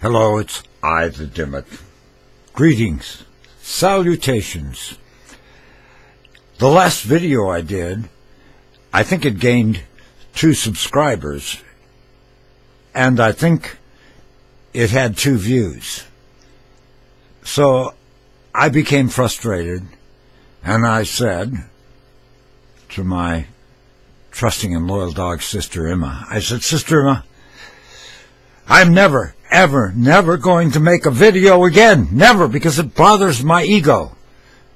Hello, it's I, TheDimmitt. Greetings, salutations. The last video I did, I think it gained 2 subscribers, and I think it had 2 views. So I became frustrated, and I said to my trusting and loyal dog, Sister Emma, I said, Sister Emma, I'm never, ever, never going to make a video again. Never, because it bothers my ego.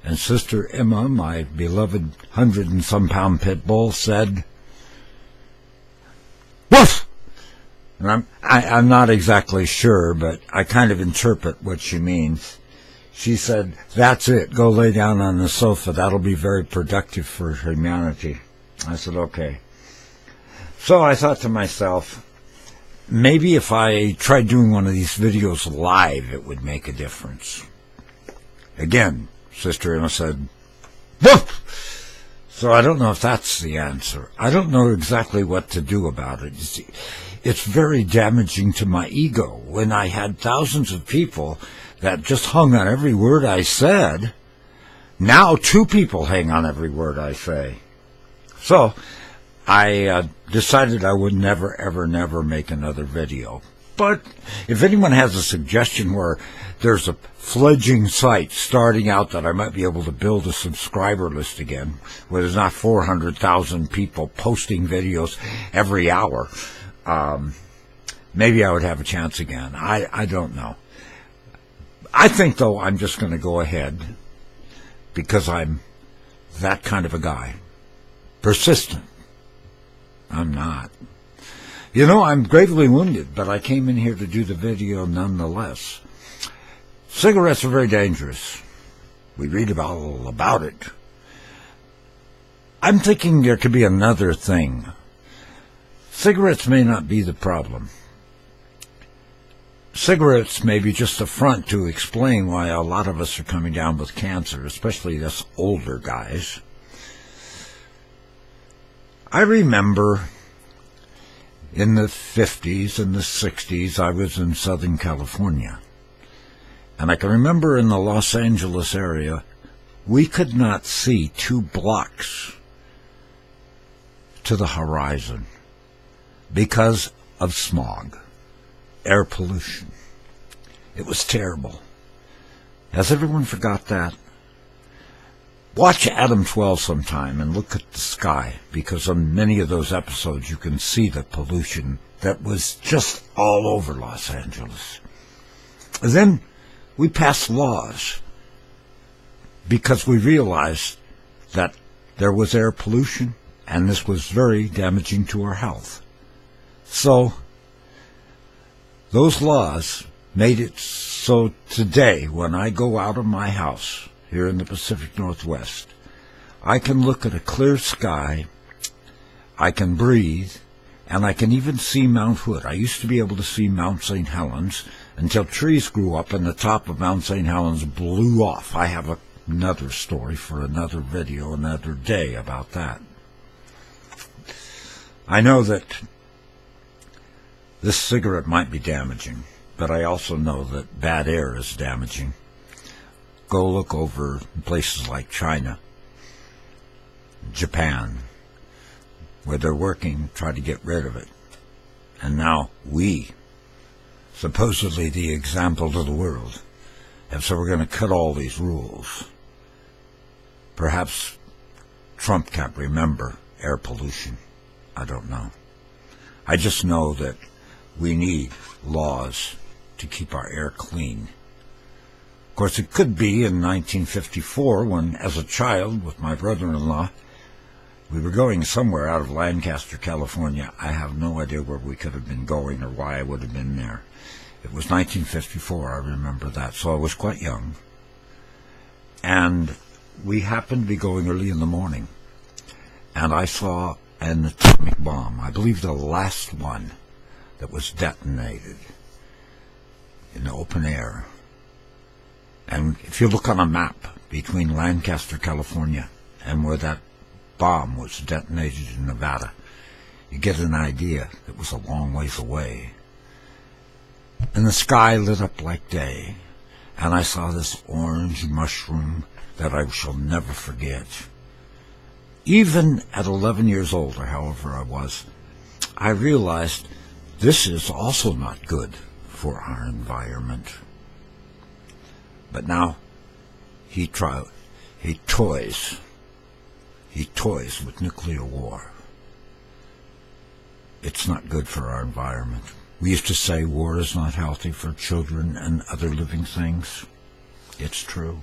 And Sister Emma, my beloved 100-and-some-pound pit bull, said, woof! And I'm not exactly sure, but I kind of interpret what she means. She said, that's it. Go lay down on the sofa. That'll be very productive for humanity. I said, okay. So I thought to myself, maybe if I tried doing one of these videos live, it would make a difference. Again, Sister Emma said, woof! So I don't know if that's the answer. I don't know exactly what to do about it. It's very damaging to my ego. When I had thousands of people that just hung on every word I said, now 2 people hang on every word I say. So I decided I would never, ever, never make another video. But if anyone has a suggestion where there's a fledgling site starting out that I might be able to build a subscriber list again, where there's not 400,000 people posting videos every hour, maybe I would have a chance again. I don't know. I think, though, I'm just going to go ahead because I'm that kind of a guy. Persistent. I'm not. You know, I'm gravely wounded, but I came in here to do the video nonetheless. Cigarettes are very dangerous. We read all about it. I'm thinking there could be another thing. Cigarettes may not be the problem. Cigarettes may be just a front to explain why a lot of us are coming down with cancer, especially us older guys. I remember in the 50s and the 60s, I was in Southern California. And I can remember in the Los Angeles area, we could not see 2 blocks to the horizon because of smog, air pollution. It was terrible. Has everyone forgot that? Watch Adam 12 sometime and look at the sky, because on many of those episodes you can see the pollution that was just all over Los Angeles. And then we passed laws because we realized that there was air pollution and this was very damaging to our health. So those laws made it so today when I go out of my house here in the Pacific Northwest, I can look at a clear sky, I can breathe, and I can even see Mount Hood. I used to be able to see Mount St. Helens until trees grew up and the top of Mount St. Helens blew off. I have another story for another video, another day about that. I know that this cigarette might be damaging, but I also know that bad air is damaging. Go look over places like China, Japan, where they're working to try to get rid of it. And now we, supposedly the example to the world, have said we're going to cut all these rules. Perhaps Trump can't remember air pollution. I don't know. I just know that we need laws to keep our air clean. Of course, it could be in 1954 when, as a child with my brother-in-law, we were going somewhere out of Lancaster, California. I have no idea where we could have been going or why I would have been there. It was 1954, I remember that, so I was quite young. And we happened to be going early in the morning, and I saw an atomic bomb, I believe the last one that was detonated in the open air. And if you look on a map between Lancaster, California, and where that bomb was detonated in Nevada, you get an idea it was a long ways away. And and the sky lit up like day, and I saw this orange mushroom that I shall never forget. Even at 11 years old, or however I was, I realized this is also not good for our environment. But now he toys with nuclear war. It's not good for our environment. We used to say war is not healthy for children and other living things. It's true.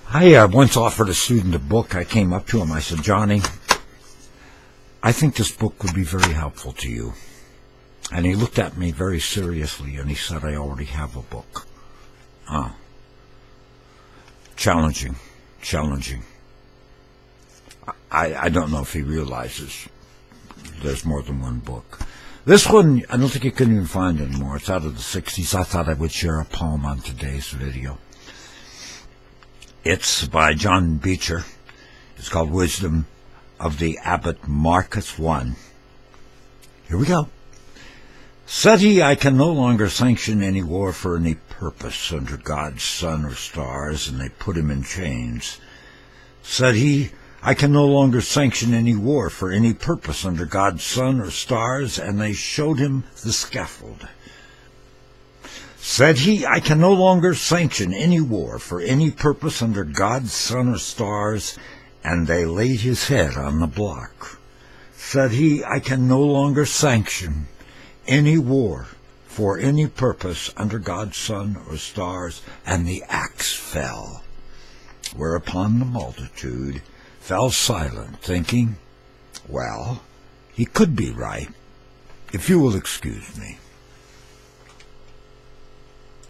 I once offered a student a book. I came up to him. I said, Johnny, I think this book would be very helpful to you. And he looked at me very seriously and he said, I already have a book. Challenging. I don't know if he realizes there's more than one book. This one, I don't think you can even find anymore. It's out of the 60s. I thought I would share a poem on today's video. It's by John Beecher. It's called Wisdom of the Abbot Marcus I. Here we go. Said he, I can no longer sanction any war for any purpose under God's sun or stars, and they put him in chains. Said he, I can no longer sanction any war for any purpose under God's sun or stars, and they showed him the scaffold. Said he, I can no longer sanction any war for any purpose under God's sun or stars, and they laid his head on the block. Said he, I can no longer sanction any war for any purpose under God's sun or stars, and the axe fell. Whereupon the multitude fell silent, thinking, well, he could be right, if you will excuse me.